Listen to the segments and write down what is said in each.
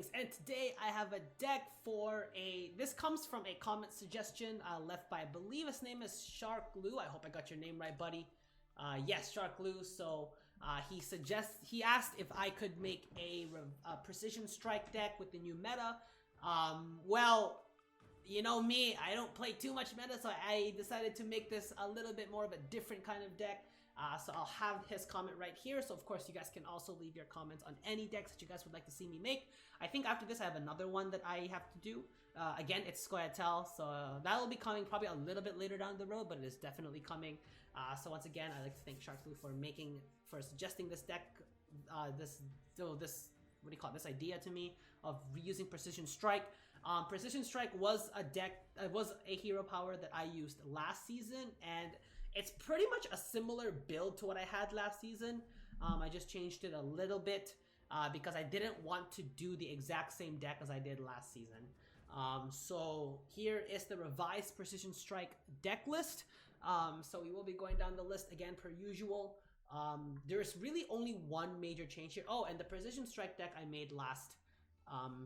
Greetings, and today I have a deck for this comes from a comment suggestion left by, I believe his name is Shark Loo. I hope I got your name right, buddy. Yes, Shark Loo. So he asked if I could make a precision strike deck with the new meta. Well, you know me, I don't play too much meta, so I decided to make this a little bit more of a different kind of deck. So I'll have his comment right here. So of course you guys can also leave your comments on any decks that you guys would like to see me make. I think after this I have another one that I have to do. Again, it's scoia'tael, so that will be coming probably a little bit later down the road, but it is definitely coming. So once again, I'd like to thank Shark Loo for suggesting this deck, this this idea to me of reusing Precision Strike. Precision Strike was a hero power that I used last season, and it's pretty much a similar build to what I had last season. I just changed it a little bit because I didn't want to do the exact same deck as I did last season. So here is the revised Precision Strike deck list. So we will be going down the list again per usual. There's really only one major change here. Oh, and the Precision Strike deck I made last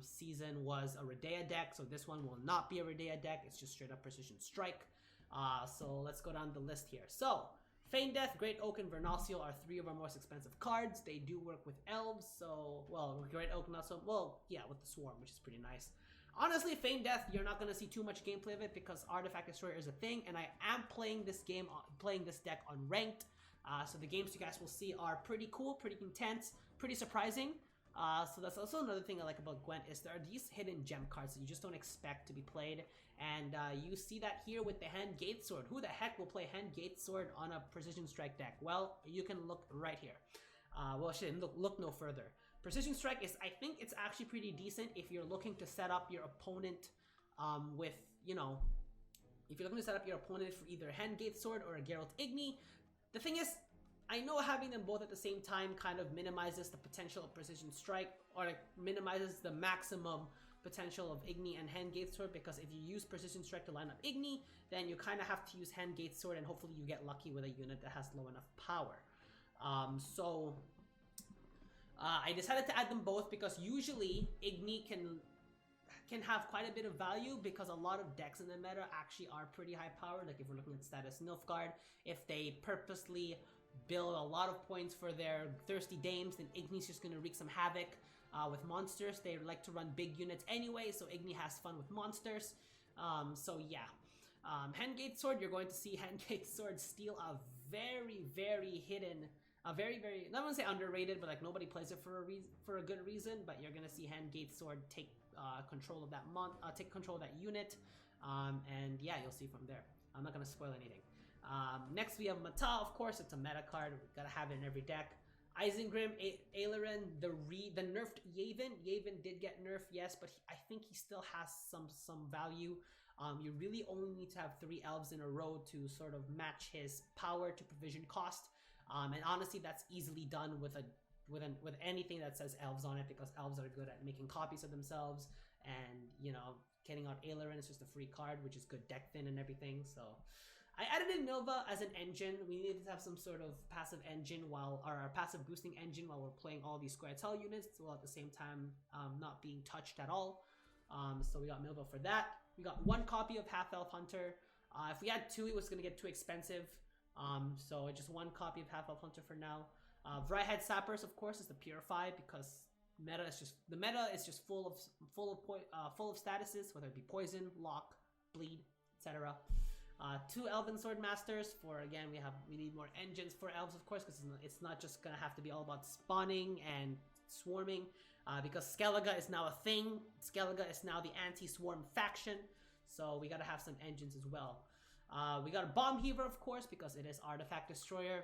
season was a Redea deck, so this one will not be a Redea deck. It's just straight up Precision Strike. So let's go down the list here. So Hen Gaidth, Great Oak, and Vernalciel are three of our most expensive cards. They do work with elves, so well, Great Oak not so well, yeah, with the Swarm, which is pretty nice. Honestly, Hen Gaidth, you're not gonna see too much gameplay of it because Artifact Destroyer is a thing, and I am playing this deck on ranked. So the games you guys will see are pretty cool, pretty intense, pretty surprising. So that's also another thing I like about Gwent is there are these hidden gem cards that you just don't expect to be played, and you see that here with the Hen Gaidth Sword. Who the heck will play Hen Gaidth Sword on a Precision Strike deck? Well, you can look right here. Well, shouldn't look no further. Precision Strike is, I think it's actually pretty decent if you're looking to set up your opponent with, you know, if you're looking to set up your opponent for either Hen Gaidth Sword or a Geralt Igni. The thing is, I know having them both at the same time kind of minimizes the potential of Precision Strike, or like minimizes the maximum potential of Igni and Hen Gaidth Sword, because if you use Precision Strike to line up Igni, then you kind of have to use Hen Gaidth Sword, and hopefully you get lucky with a unit that has low enough power. I decided to add them both because usually Igni can have quite a bit of value because a lot of decks in the meta actually are pretty high powered. Like if we're looking at status Nilfgaard, if they purposely build a lot of points for their Thirsty Dames, then Igni's just going to wreak some havoc with monsters. They like to run big units anyway, so Igni has fun with monsters. So yeah. Hen Gaidth Sword, you're going to see Hen Gaidth Sword steal a very, very hidden, a very, very, not going to say underrated, but like nobody plays it for a good reason, but you're going to see Hen Gaidth Sword take control of that unit, and yeah, you'll see from there. I'm not going to spoil anything. Next we have Mata, of course, it's a meta card. We've got to have it in every deck. Isengrim, Aileron, the nerfed Yavin. Yavin did get nerfed, yes, but I think he still has some value. You really only need to have 3 elves in a row to sort of match his power to provision cost. And honestly, that's easily done with anything that says elves on it, because elves are good at making copies of themselves, and you know, getting out Aileron is just a free card, which is good deck thin and everything. So I added in Nova as an engine. We needed to have some sort of passive engine or passive boosting engine while we're playing all these scoia'tael units, while at the same time not being touched at all. So we got Milva for that. We got 1 copy of Half Elf Hunter. If we had 2, it was going to get too expensive. So just 1 copy of Half Elf Hunter for now. Vrihedd Sappers, of course, is the Purify, because the meta is just full of statuses, whether it be poison, lock, bleed, etc. 2 Elven Sword Masters for, again, we need more engines for elves, of course, because it's not just gonna have to be all about spawning and swarming, because Skellige is now a thing. Skellige is now the anti-swarm faction, so we gotta have some engines as well. We got a Bomb Heaver, of course, because it is Artifact Destroyer.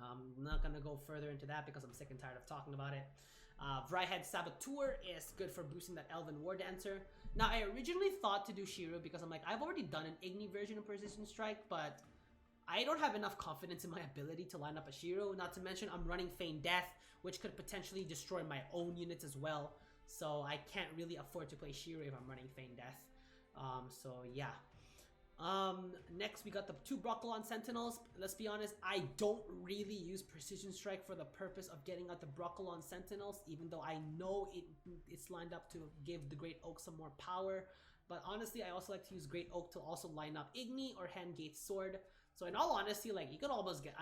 I'm not gonna go further into that because I'm sick and tired of talking about it. Vrihedd Saboteur is good for boosting that Elven War Dancer. Now, I originally thought to do Shiro because I'm like, I've already done an Igni version of Precision Strike, but I don't have enough confidence in my ability to line up a Shiro. Not to mention, I'm running Hen Gaidth, which could potentially destroy my own units as well. So I can't really afford to play Shiro if I'm running Hen Gaidth. So yeah. Next we got the 2 Broccolon Sentinels. Let's be honest, I don't really use Precision Strike for the purpose of getting out the Broccolon Sentinels, even though I know it's lined up to give the Great Oak some more power. But honestly, I also like to use Great Oak to also line up Igni or Hen Gaidth Sword. So in all honesty, like I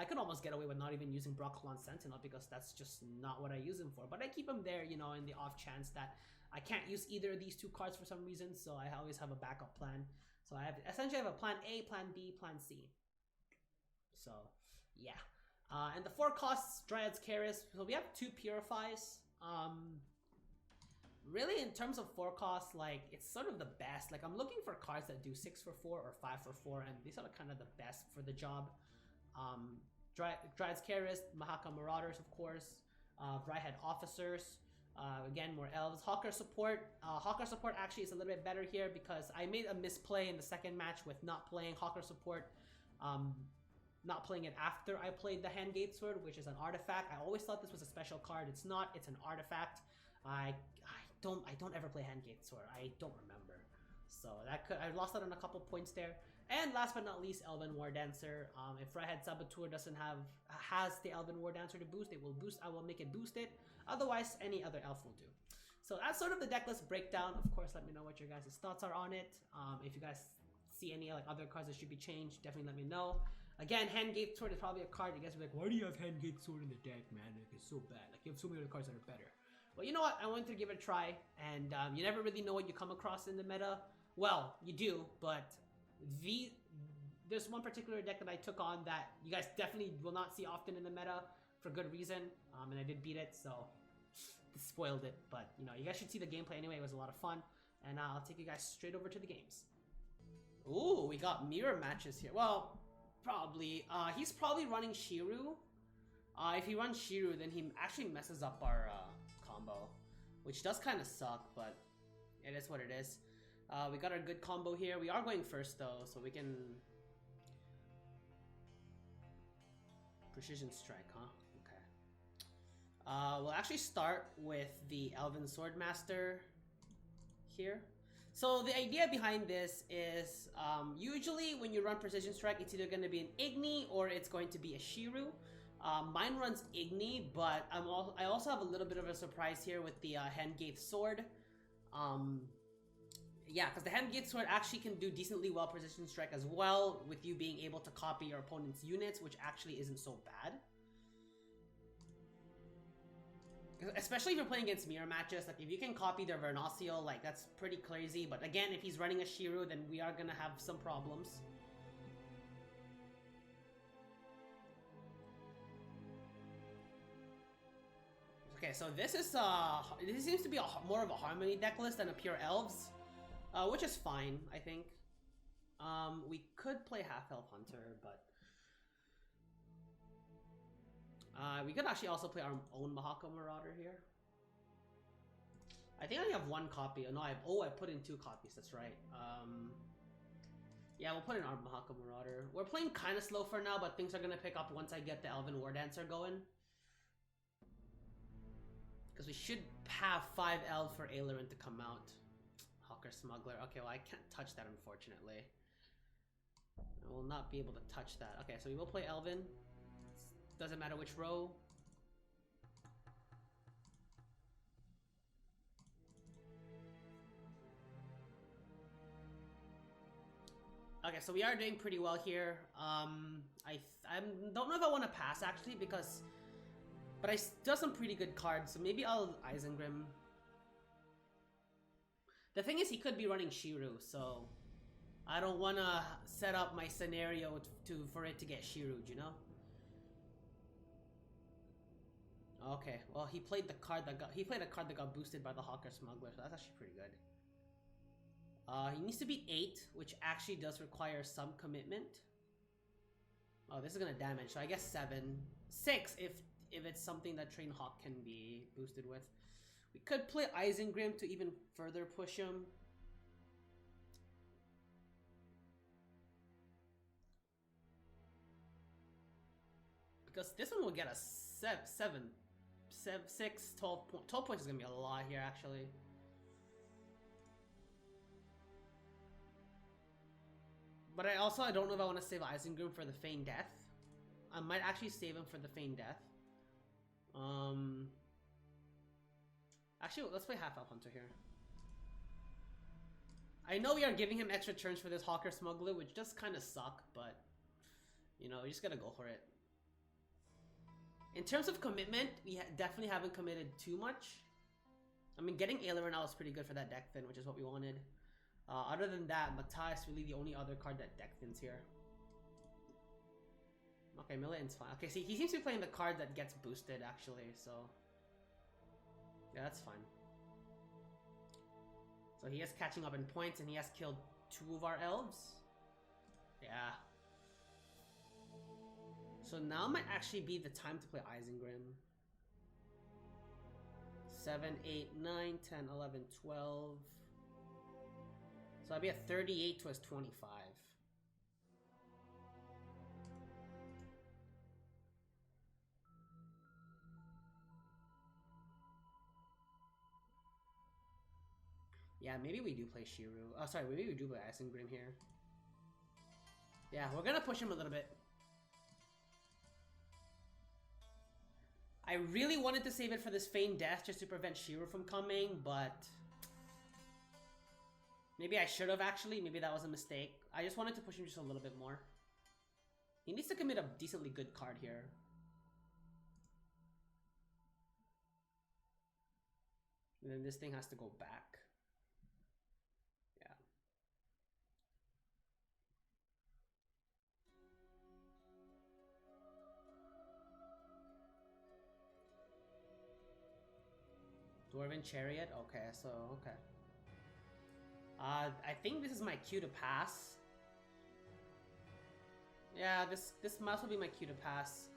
could almost get away with not even using Broccolon Sentinel because that's just not what I use him for. But I keep him there, you know, in the off chance that I can't use either of these 2 cards for some reason. So I always have a backup plan. So I essentially have a plan A, plan B, plan C. So yeah. And the 4 costs, Dryad's Keris. So we have 2 Purifies. Really, in terms of 4 costs, like it's sort of the best. Like I'm looking for cards that do 6 for 4 or 5 for 4, and these are kind of the best for the job. Dryad's Keris, Mahaka Marauders, of course, Dryhead Officers. Again, more elves. Hawker support. Hawker support actually is a little bit better here because I made a misplay in the second match with not playing Hawker support. Not playing it after I played the Hen Gaidth Sword, which is an artifact. I always thought this was a special card. It's not. It's an artifact. I don't ever play Hen Gaidth Sword. I don't remember. So I lost out on a couple points there. And last but not least, Elven War Dancer. If Dryhead Saboteur has the Elven War Dancer to boost, I will make it boost it. Otherwise, any other elf will do. So that's sort of the deck list breakdown. Of course, let me know what your guys' thoughts are on it. If you guys see any like other cards that should be changed, definitely let me know. Again, Hen Gaidth Sword is probably a card you guys will be like, why do you have Hen Gaidth Sword in the deck, man? Like, it's so bad. Like, you have so many other cards that are better. Well, you know what? I wanted to give it a try, and you never really know what you come across in the meta. Well, you do, but there's one particular deck that I took on that you guys definitely will not see often in the meta for good reason, and I did beat it, so spoiled it. But you know, you guys should see the gameplay anyway. It was a lot of fun, and I'll take you guys straight over to the games. Ooh, we got mirror matches here. Well, probably. He's probably running Shiru. If he runs Shiru, then he actually messes up our combo, which does kind of suck, but it is what it is. We got our good combo here. We are going first though, so we can Precision Strike, huh? Okay. We'll actually start with the Elven Swordmaster here. So the idea behind this is usually when you run Precision Strike, it's either going to be an Igni or it's going to be a Shiru. Mine runs Igni, but I also have a little bit of a surprise here with the Hen Gaidth Sword. Yeah, because the Hen Gaidth Sword actually can do decently well Precision Strike as well, with you being able to copy your opponent's units, which actually isn't so bad. Especially if you're playing against mirror matches, like if you can copy their Vernociel, like that's pretty crazy. But again, if he's running a Shiru, then we are gonna have some problems. Okay, so this seems to be more of a Harmony deck list than a pure Elves, which is fine, I think. We could play Half Elf Hunter, but we could actually also play our own Mahaka Marauder here. I think I only have 1 copy. No, I put in 2 copies. That's right. Yeah, we'll put in our Mahaka Marauder. We're playing kind of slow for now, but things are gonna pick up once I get the Elven War Dancer going. Because we should have 5 elves for Aileron to come out. Hawker Smuggler. Okay, well I can't touch that unfortunately. I will not be able to touch that. Okay, so we will play Elven. Doesn't matter which row. Okay, so we are doing pretty well here. I don't know if I want to pass actually but I still have some pretty good cards, so maybe I'll Isengrim. The thing is, he could be running Shiru, so I don't want to set up my scenario for it to get Shiru'd, you know? Okay, well he played a card that got boosted by the Hawker Smuggler, so that's actually pretty good. He needs to be 8, which actually does require some commitment. Oh, this is gonna damage, so I guess 7. 6 if it's something that Train Hawk can be boosted with. We could play Isengrim to even further push him. Because this one will get a 12 points is gonna be a lot here actually. But I don't know if I want to save Isengrim for the Feigned Death. I might actually save him for the Feigned Death. Actually, let's play Half-Elf Hunter here. I know we are giving him extra turns for this Hawker Smuggler, which does kind of suck, but you know, we just gotta go for it. In terms of commitment, we definitely haven't committed too much. I mean, getting Aileron out was pretty good for that deck thin, which is what we wanted. Other than that, Matai is really the only other card that deck thins here. Okay, Militan's fine. Okay, see, he seems to be playing the card that gets boosted, actually, so... yeah, that's fine. So he is catching up in points, and he has killed 2 of our elves. Yeah. So now might actually be the time to play Isengrim. 7, 8, 9, 10, 11, 12. So I'd be at 38 to his 25. Yeah, maybe we do play Shiru. Oh, sorry, maybe we do play Isengrim here. Yeah, we're gonna push him a little bit. I really wanted to save it for this Feigned Death just to prevent Shiru from coming, but... maybe I should have actually. Maybe that was a mistake. I just wanted to push him just a little bit more. He needs to commit a decently good card here. And then this thing has to go back. Yeah. Dwarven Chariot? Okay, so, okay. I think this is my cue to pass. Yeah, this might as well be my cue to pass.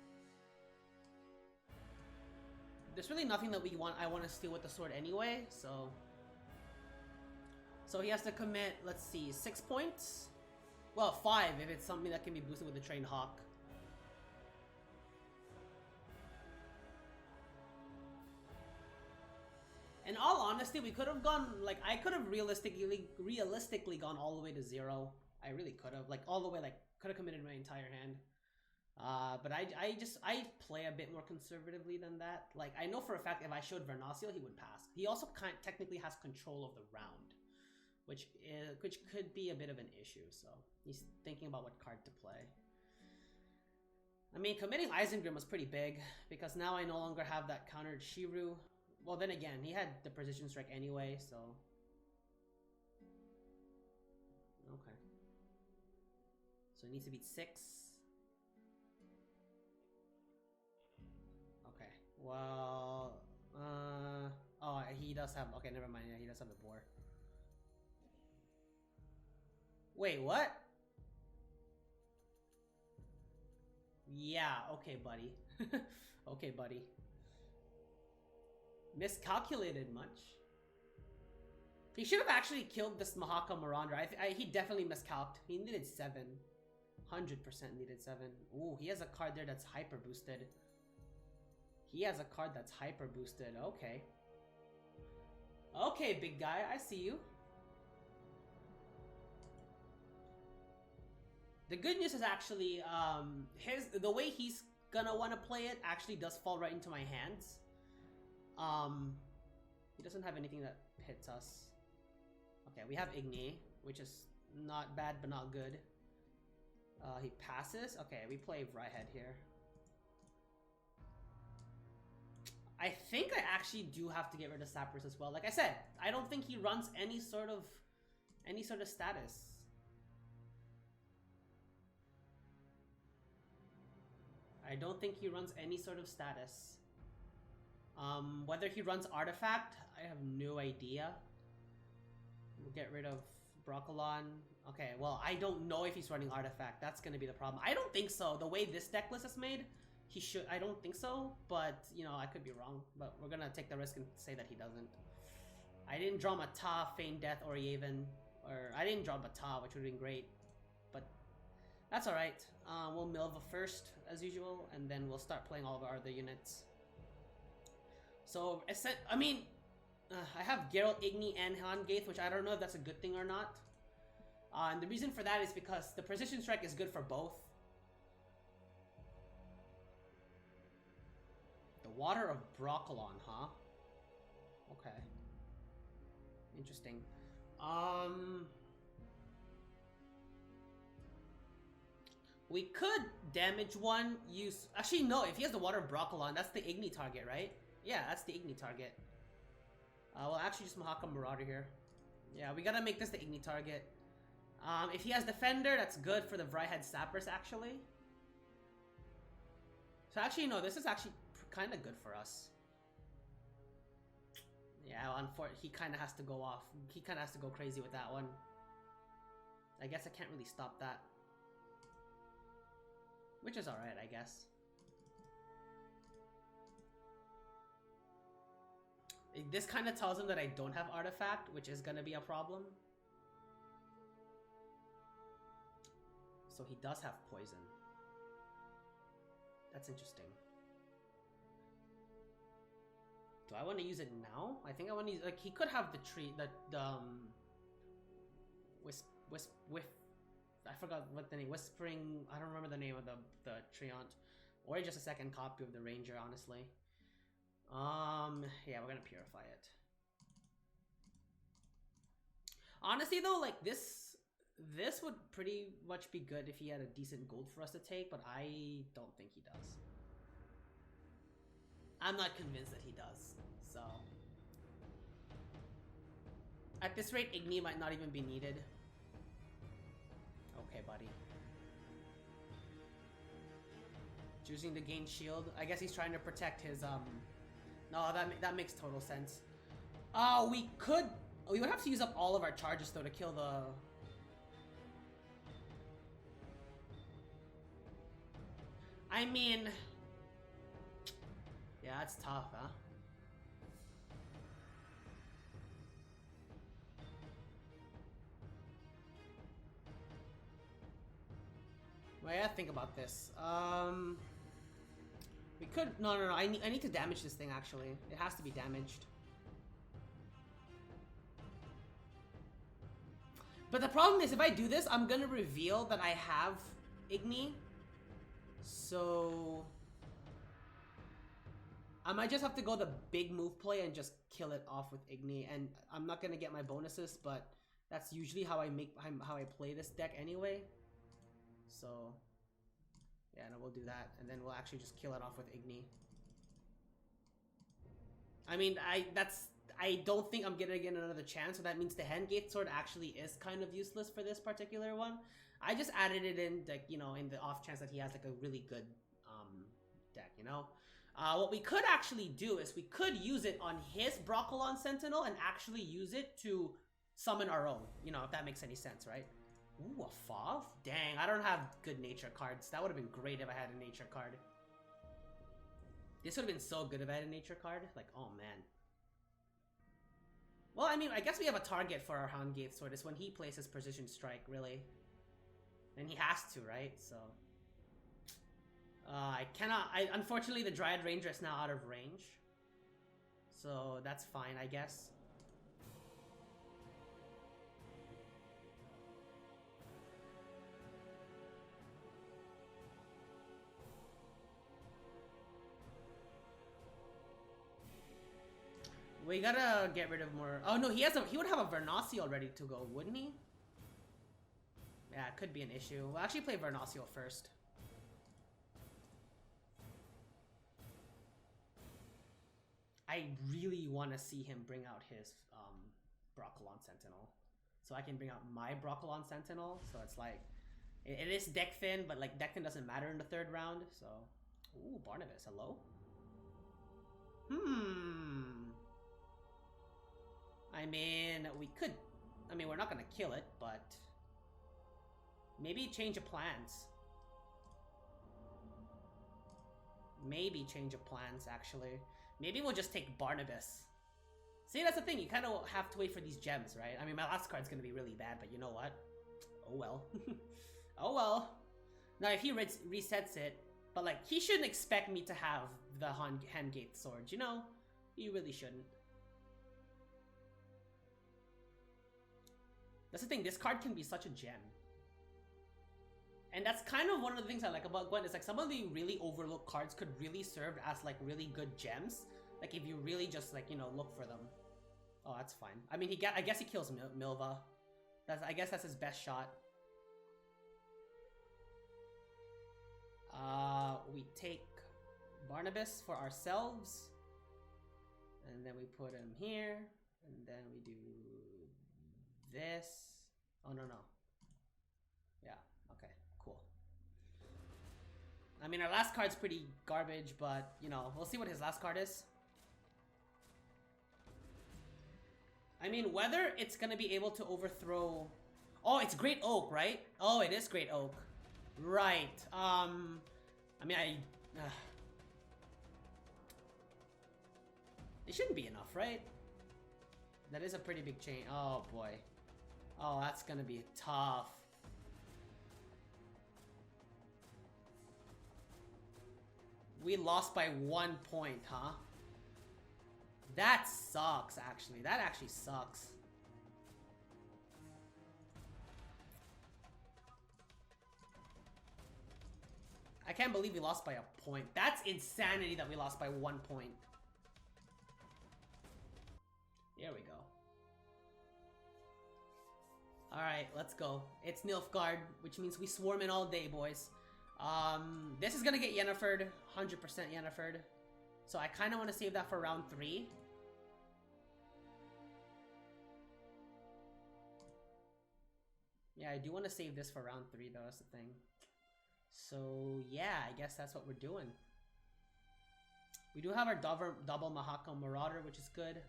There's really nothing that I want to steal with the sword anyway, so... so he has to commit, let's see, 6 points? Well, 5 if it's something that can be boosted with the Trained Hawk. In all honesty, we could have gone, like, I could have realistically gone all the way to 0. I really could have, like, all the way, like, could have committed my entire hand. But I play a bit more conservatively than that. Like, I know for a fact if I showed Vernaciel, he would pass. He also technically has control of the round, which could be a bit of an issue, so he's thinking about what card to play. I mean, committing Isengrim was pretty big, because now I no longer have that countered Shiru. Well, then again, he had the Precision Strike anyway, so... okay. So he needs to beat 6. Okay, well... oh, he does have... okay, never mind, yeah, he does have the boar. Wait, what? Yeah, okay, buddy. Okay, buddy. Miscalculated much. He should have actually killed this Mahaka Marauder. He definitely miscalced. He needed 7. 100% needed 7. Ooh, he has a card there that's hyper boosted. He has a card that's hyper boosted. Okay. Okay, big guy. I see you. The good news is actually, the way he's gonna want to play it actually does fall right into my hands. He doesn't have anything that hits us. Okay, we have Igni, which is not bad but not good. He passes. Okay, we play Vryhead here. I think I actually do have to get rid of Sappers as well. Like I said, I don't think he runs any sort of status. I don't think he runs any sort of status. Whether he runs Artifact, I have no idea. We'll get rid of Broccolon. Okay, well, I don't know if he's running Artifact. That's gonna be the problem. I don't think so. The way this deck list is made, he should. I don't think so, but, you know, I could be wrong. But we're gonna take the risk and say that he doesn't. I didn't draw Mata, Feigned Death, or Yavin. Or, I didn't draw Mata, which would have been great. But, that's alright. We'll Milva first, as usual, and then we'll start playing all of our other units. So, I mean, I have Geralt, Igni, and Hen Gaidth, which I don't know if that's a good thing or not. And the reason for that is because the precision strike is good for both. The Water of Broccolon, huh? Okay. Interesting. We could damage one, use... Actually, no, if he has the Water of Broccolon, that's the Igni target, right? Yeah, that's the Igni target. We'll actually just Mahaka Marauder here. Yeah, we gotta make this the Igni target. If he has Defender, that's good for the Vryhead Sappers, actually. So actually, no, this is actually kind of good for us. Yeah, he kind of has to go off. He kind of has to go crazy with that one. I guess I can't really stop that. Which is alright, I guess. This kind of tells him that I don't have Artifact, which is gonna be a problem. So he does have Poison. That's interesting. Do I want to use it now? I think I want to use... Like, he could have the tree... I forgot what the name... Whispering... I don't remember the name of the Treant. Or just a second copy of the Ranger, honestly. Yeah, we're gonna Purify it. Honestly, though, like, this would pretty much be good if he had a decent gold for us to take, but I don't think he does. I'm not convinced that he does, so... At this rate, Igni might not even be needed. Okay, buddy. Choosing to gain shield. I guess he's trying to protect his, No, that makes total sense. We would have to use up all of our charges, though, to kill the... I mean... Yeah, that's tough, huh? Well, I gotta think about this. We could... No. I need to damage this thing, actually. It has to be damaged. But the problem is, if I do this, I'm gonna reveal that I have Igni. So... I might just have to go the big move play and just kill it off with Igni. And I'm not gonna get my bonuses, but that's usually how I play this deck anyway. So... Yeah, no, we'll do that, and then we'll actually just kill it off with Igni. I mean, I don't think I'm gonna get another chance, so that means the Hen Gaidth Sword actually is kind of useless for this particular one. I just added it in, like, you know, in the off chance that he has, like, a really good deck, you know? What we could actually do is we could use it on his Broccolon Sentinel and actually use it to summon our own, you know, if that makes any sense, right? Ooh, a Fav? Dang, I don't have good nature cards. That would have been great if I had a nature card. This would have been so good if I had a nature card. Like, oh man. Well, I mean, I guess we have a target for our Hen Gaidth Sword. It's when he places Precision Strike, really. And he has to, right? So... unfortunately, the Dryad Ranger is now out of range. So, that's fine, I guess. We gotta get rid of more... Oh no, he would have a Vernacial ready to go, wouldn't he? Yeah, it could be an issue. We'll actually play Vernacial first. I really want to see him bring out his Broccolon Sentinel. So I can bring out my Broccolon Sentinel. So it's like... It is deck thin, but like deck thin doesn't matter in the third round, so... Ooh, Barnabas, hello? I mean, we could... I mean, we're not gonna kill it, but... Maybe change of plans. Maybe change of plans, actually. Maybe we'll just take Barnabas. See, that's the thing. You kind of have to wait for these gems, right? I mean, my last card's gonna be really bad, but you know what? Oh well. Oh well. Now, if he resets it... But, like, he shouldn't expect me to have the Hen Gaidth Sword, you know? He really shouldn't. That's the thing, this card can be such a gem. And that's kind of one of the things I like about Gwent, is like some of the really overlooked cards could really serve as like really good gems. Like if you really just like, you know, look for them. Oh, that's fine. I mean, I guess he kills Milva. I guess that's his best shot. We take Barnabas for ourselves. And then we put him here. And then we do this. Oh, no. Yeah, okay, cool. I mean, our last card's pretty garbage, but, you know, we'll see what his last card is. I mean, whether it's gonna be able to overthrow... Oh, it's Great Oak, right? Oh, it is Great Oak. Right. I mean, it shouldn't be enough, right? That is a pretty big chain. Oh, boy. Oh, that's gonna be tough. We lost by 1 point, huh? That sucks, actually. That actually sucks. I can't believe we lost by a point. That's insanity that we lost by 1 point. There we go. Alright, let's go. It's Nilfgaard, which means we swarm in all day, boys. This is gonna get Yennefer'd. 100% Yennefer'd. So I kind of want to save that for round 3. Yeah, I do want to save this for round 3, though. That's the thing. So, yeah, I guess that's what we're doing. We do have our double Mahakam Marauder, which is good.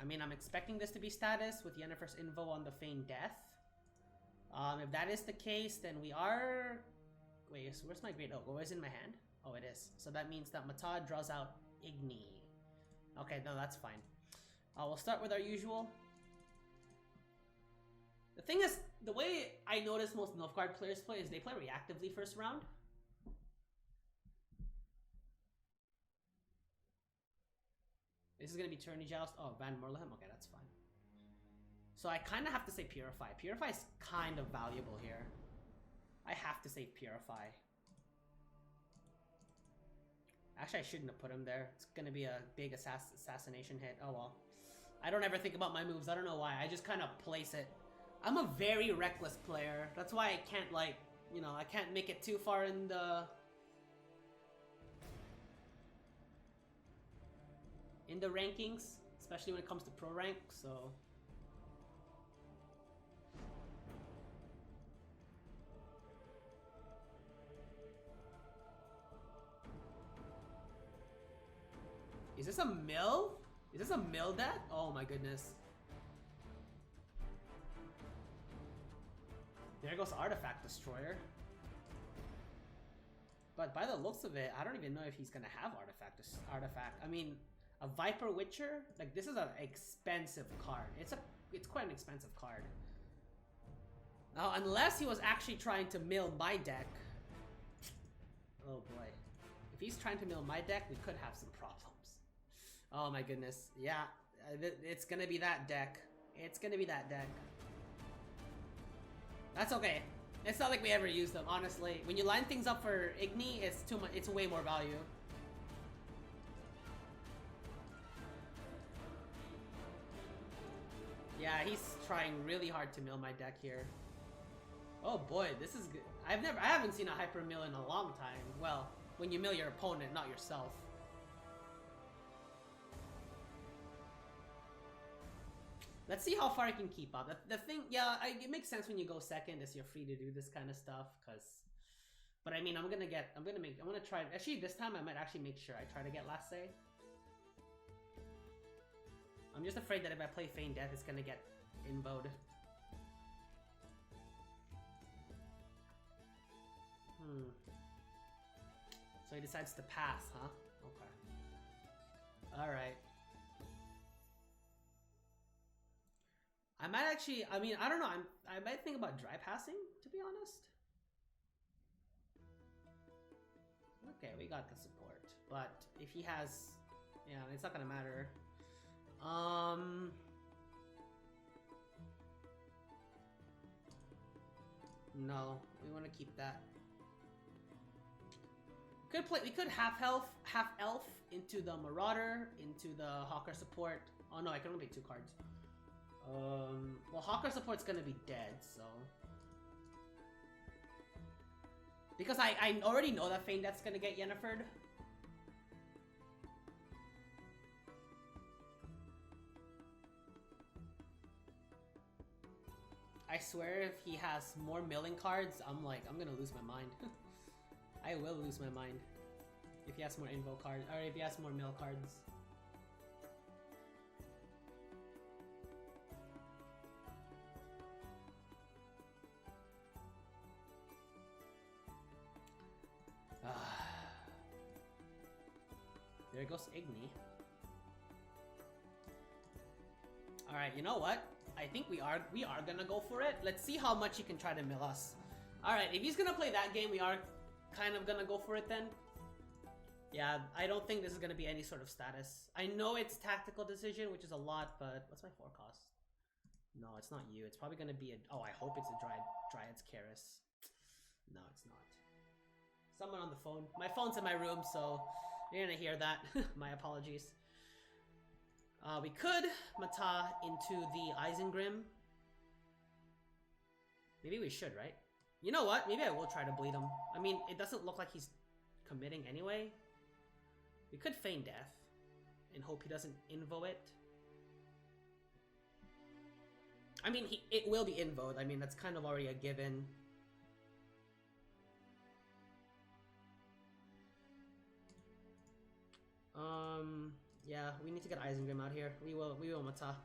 I mean, I'm expecting this to be status with Yennefer's Invo on the Feigned Death. If that is the case, then we are... Wait, so where's my Great Oak? Oh, is it in my hand? Oh, it is. So that means that Matad draws out Igni. Okay, no, that's fine. We'll start with our usual. The thing is, the way I notice most Nilfgaard players play is they play reactively first round. This is going to be Tourney Joust. Oh, Van Morlehem? Okay, that's fine. So I kind of have to say Purify. Purify is kind of valuable here. I have to say Purify. Actually, I shouldn't have put him there. It's going to be a big assassination hit. Oh, well. I don't ever think about my moves. I don't know why. I just kind of place it. I'm a very reckless player. That's why I can't, like, you know, I can't make it too far in the rankings, especially when it comes to pro rank, so... Is this a mill? Is this a mill deck? Oh my goodness. There goes Artifact Destroyer. But by the looks of it, I don't even know if he's gonna have Artifact. I mean, a Viper Witcher? Like, this is an expensive card. It's quite an expensive card. Now, unless he was actually trying to mill my deck. Oh boy. If he's trying to mill my deck, we could have some problems. Oh my goodness. Yeah, it's gonna be that deck. It's gonna be that deck. That's okay. It's not like we ever use them, honestly. When you line things up for Igni, it's too much. It's way more value. Yeah, he's trying really hard to mill my deck here. Oh boy, this is good. I haven't seen a hyper mill in a long time. Well, when you mill your opponent, not yourself. Let's see how far I can keep up. The thing, yeah, it makes sense when you go second, as you're free to do this kind of stuff. But I mean, I'm gonna try. Actually, this time I might actually make sure I try to get last say. I'm just afraid that if I play Feigned Death, it's gonna get invoed. So he decides to pass, huh? Okay. Alright. I might actually, I mean, I don't know, I might think about dry passing, to be honest. Okay, we got the support. But if he has, yeah, it's not gonna matter. No, we want to keep that. We could half elf into the Marauder, into the Hawker support. Oh no, I can only play 2 cards. Well, Hawker support's gonna be dead, so. Because I already know that Feign Death's gonna get Yennefer'd. I swear if he has more milling cards, I'm gonna lose my mind. I will lose my mind. If he has more invo cards, or if he has more mill cards. There goes Igni. Alright, you know what? I think we are gonna go for it. Let's see how much he can try to mill us. Alright, if he's gonna play that game, we are kind of gonna go for it then. Yeah, I don't think this is gonna be any sort of status. I know it's tactical decision, which is a lot, but what's my forecast? No, it's not you. It's probably gonna be a... Oh, I hope it's a Dryad's Keris. No, it's not. Someone on the phone. My phone's in my room, so you're gonna hear that. My apologies. We could Mata into the Isengrim. Maybe we should, right? You know what? Maybe I will try to bleed him. I mean, it doesn't look like he's committing anyway. We could feign death and hope he doesn't invo it. I mean, it will be invoed. I mean, that's kind of already a given. Yeah, we need to get Isengrim out here. We will Mata.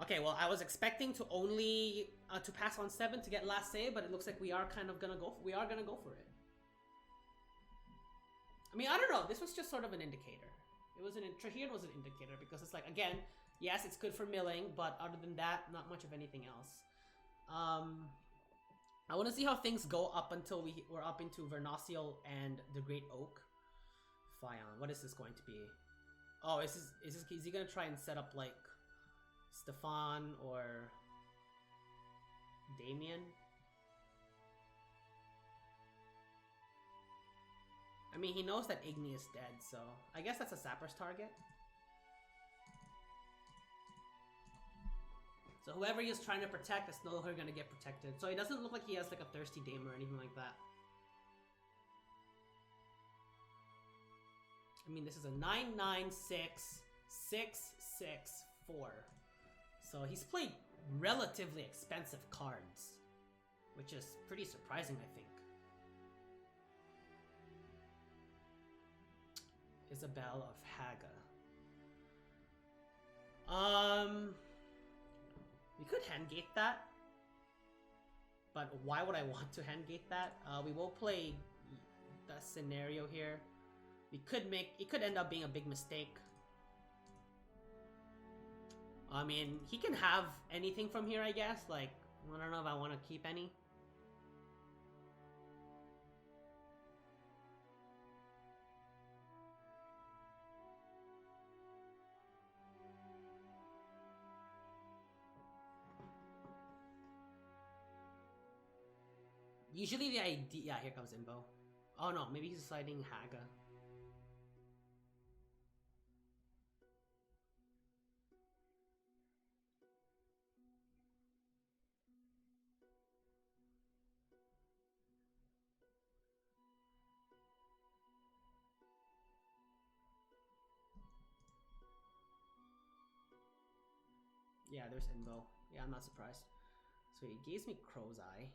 Okay, well, I was expecting to only to pass on 7 to get last save, but it looks like we are kind of gonna go. We are gonna go for it. I mean, I don't know. This was just sort of an indicator. It was Traherne was an indicator because it's like, again, yes, it's good for milling, but other than that, not much of anything else. I want to see how things go up until we're up into Vernociel and the Great Oak. Fion, what is this going to be? Oh, is he gonna try and set up like Stefan or Damien? I mean, he knows that Igni is dead, so I guess that's a Sapper's target. So whoever he's trying to protect is no longer gonna get protected. So it doesn't look like he has like a Thirsty Dame or anything like that. I mean, this is a 996-664. So he's played relatively expensive cards, which is pretty surprising, I think. Isabel of Haga. We could Hen Gaidth that, but why would I want to Hen Gaidth that? We will play the scenario here. It could end up being a big mistake. I mean, he can have anything from here, I guess. Like, I don't know if I want to keep any. Usually the idea... Yeah, here comes Imbo. Oh no, maybe he's deciding Haga. Yeah, there's Invo. Yeah, I'm not surprised. So he gives me Crow's Eye.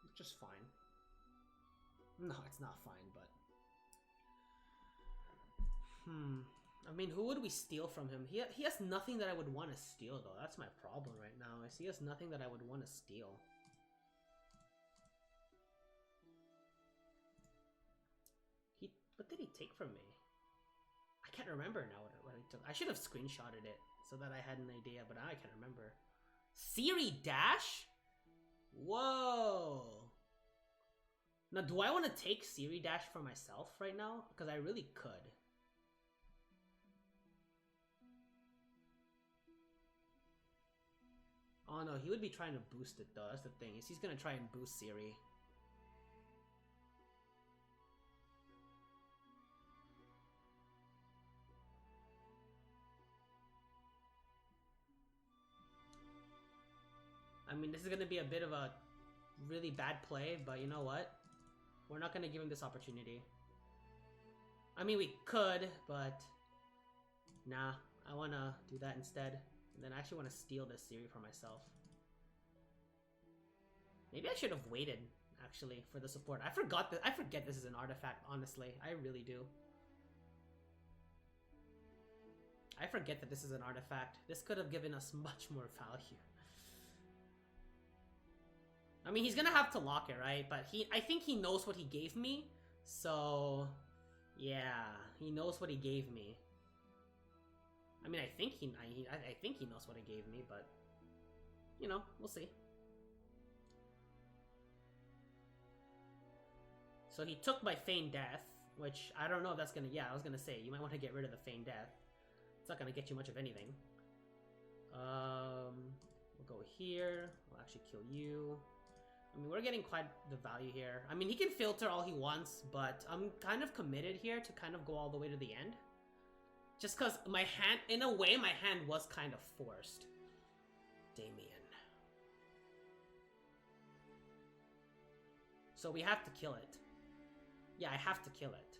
Which is fine. No, it's not fine, but... I mean, who would we steal from him? He has nothing that I would want to steal, though. That's my problem right now. He has nothing that I would want to steal. What did he take from me? I can't remember now what he took. I should have screenshotted it so that I had an idea, but now I can't remember. Siri Dash? Whoa! Now, do I want to take Siri Dash for myself right now? Because I really could. Oh no, he would be trying to boost it though. That's the thing. Is he's gonna try and boost Siri. I mean, this is gonna be a bit of a really bad play, but you know what? We're not gonna give him this opportunity. I mean, we could, but nah. I wanna do that instead. And then I actually wanna steal this Siri for myself. Maybe I should have waited, actually, for the support. I forget this is an artifact, honestly. I really do. I forget that this is an artifact. This could have given us much more value. I mean, he's gonna have to lock it, right? But I think he knows what he gave me. So, yeah, he knows what he gave me. I mean, I think he knows what he gave me, but you know, we'll see. So he took my Feigned Death, which I don't know if that's gonna. Yeah, I was gonna say you might want to get rid of the Feigned Death. It's not gonna get you much of anything. We'll go here. We'll actually kill you. I mean, we're getting quite the value here. I mean, he can filter all he wants, but I'm kind of committed here to kind of go all the way to the end. Just because my hand, in a way, my hand was kind of forced. Damien. So we have to kill it. Yeah, I have to kill it.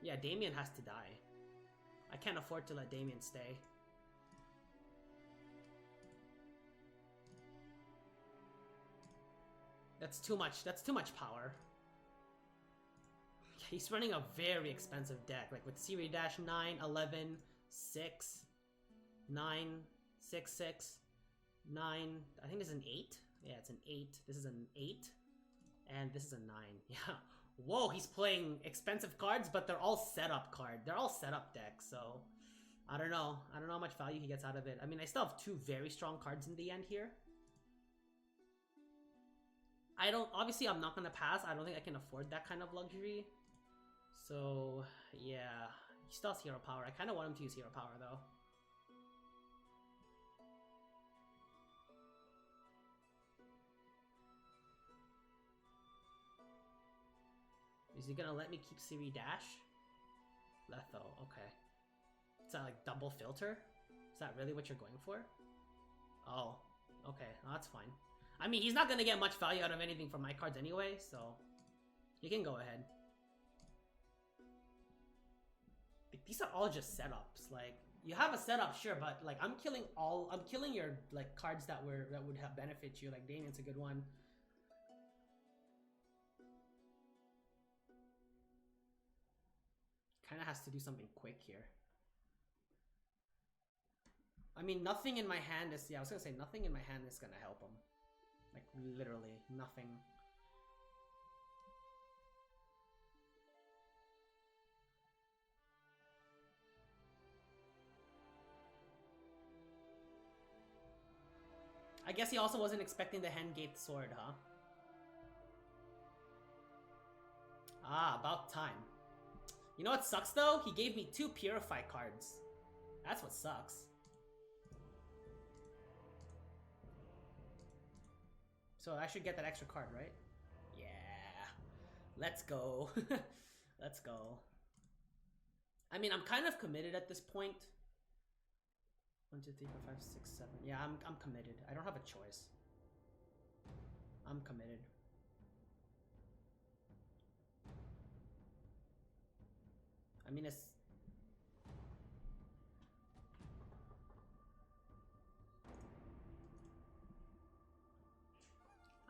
Yeah, Damien has to die. I can't afford to let Damien stay. That's too much. That's too much power. He's running a very expensive deck, like with Siri dash 9, 11, 6, 9, 6, 6, 9. I think this is an 8. Yeah, it's an 8. This is an 8. And this is a 9. Yeah. Whoa, he's playing expensive cards, but they're all setup card. They're all setup decks, so I don't know. I don't know how much value he gets out of it. I mean, I still have 2 very strong cards in the end here. Obviously I'm not gonna pass. I don't think I can afford that kind of luxury. So, yeah. He still has hero power. I kind of want him to use hero power, though. Is he gonna let me keep Siri dash? Letho, okay. Is that like double filter? Is that really what you're going for? Oh, okay. Oh, that's fine. I mean, he's not gonna get much value out of anything from my cards anyway, so you can go ahead. These are all just setups. Like, you have a setup, sure, but like I'm killing your like cards that would have benefit you. Like Damien's a good one. Kind of has to do something quick here. I mean, nothing in my hand is. Yeah, I was gonna say nothing in my hand is gonna help him. Like literally nothing. I guess he also wasn't expecting the Hen Gaidth Sword, huh? Ah, about time. You know what sucks though? He gave me 2 Purify cards. That's what sucks. So I should get that extra card, right? Yeah. Let's go. Let's go. I mean, I'm kind of committed at this point. 1, 2, 3, 4, 5, 6, 7. Yeah, I'm committed. I don't have a choice. I'm committed. I mean, it's...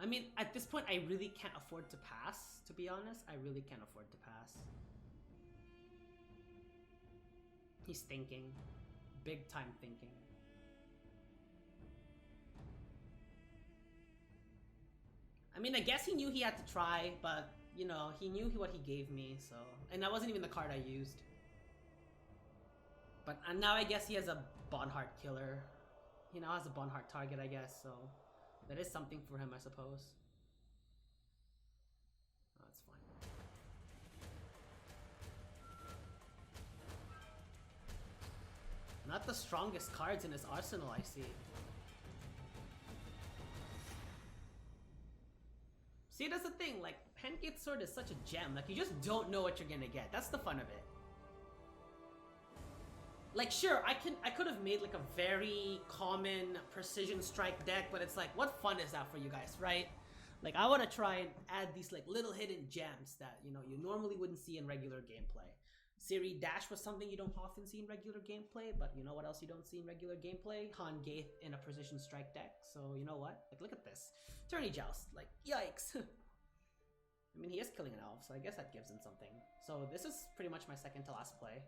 I mean, at this point, I really can't afford to pass, to be honest. I really can't afford to pass. He's thinking. Big time thinking. I mean, I guess he knew he had to try, but, you know, he knew what he gave me, so... And that wasn't even the card I used. But now I guess he has a Bonheart killer. He now has a Bonheart target, I guess, so... That is something for him, I suppose. Oh, that's fine. Not the strongest cards in his arsenal, I see. See, that's the thing, like, Hen Gaidth Sword is such a gem, like, you just don't know what you're gonna get. That's the fun of it. Like, sure, I could have made, like, a very common precision strike deck, but it's like, what fun is that for you guys, right? Like, I want to try and add these, like, little hidden gems that, you know, you normally wouldn't see in regular gameplay. Siri Dash was something you don't often see in regular gameplay, but you know what else you don't see in regular gameplay? Hen Gaidth in a precision strike deck. So, you know what? Like, look at this. Tourney Joust. Like, yikes. I mean, he is killing an elf, so I guess that gives him something. So, this is pretty much my second to last play.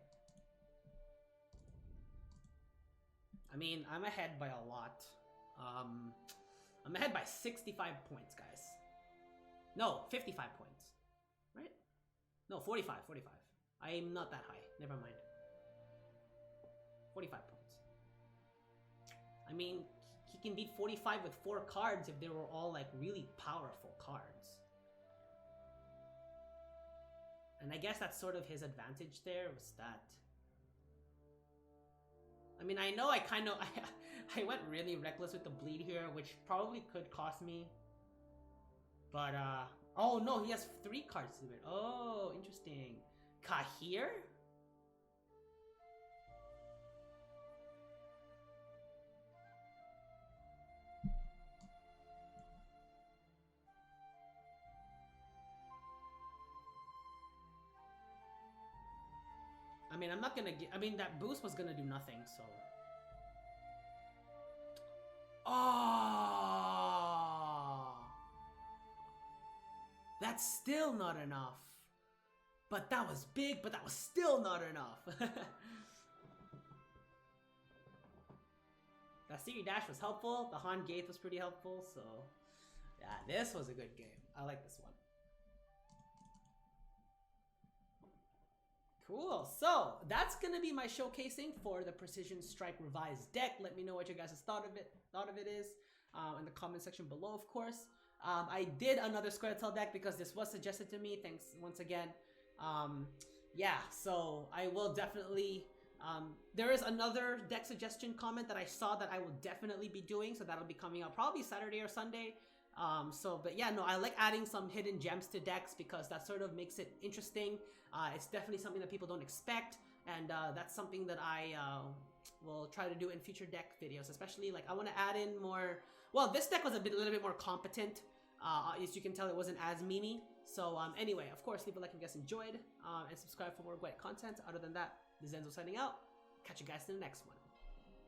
I mean, I'm ahead by a lot. I'm ahead by 65 points, guys. No, 55 points. Right? No, 45. I'm not that high. Never mind. 45 points. I mean, he can beat 45 with 4 cards if they were all, like, really powerful cards. And I guess that's sort of his advantage there, was that... I mean, I know I kind of... I went really reckless with the bleed here, which probably could cost me. But, oh, no, he has 3 cards to it. Oh, interesting. Kahir? I mean, I'm not gonna get... I mean, that boost was gonna do nothing, so... Oh! That's still not enough. But that was big, but that was still not enough. That Siri Dash was helpful. The Hen Gaidth was pretty helpful, so... Yeah, this was a good game. I like this one. Cool. So that's gonna be my showcasing for the Precision Strike Revised deck. Let me know what you guys thought of it is in the comment section below, of course. I did another scoia'tael deck because this was suggested to me. Thanks once again. Yeah, so I will definitely... there is another deck suggestion comment that I saw that I will definitely be doing, so that'll be coming out probably Saturday or Sunday. But yeah, no, I like adding some hidden gems to decks because that sort of makes it interesting. It's definitely something that people don't expect, and that's something that I will try to do in future deck videos, especially like I want to add in more... Well, this deck was a little bit more competent. As you can tell, it wasn't as memey. So anyway, of course, leave a like if you guys enjoyed, and subscribe for more Gwent content. Other than that, this is Enzo signing out. Catch you guys in the next one.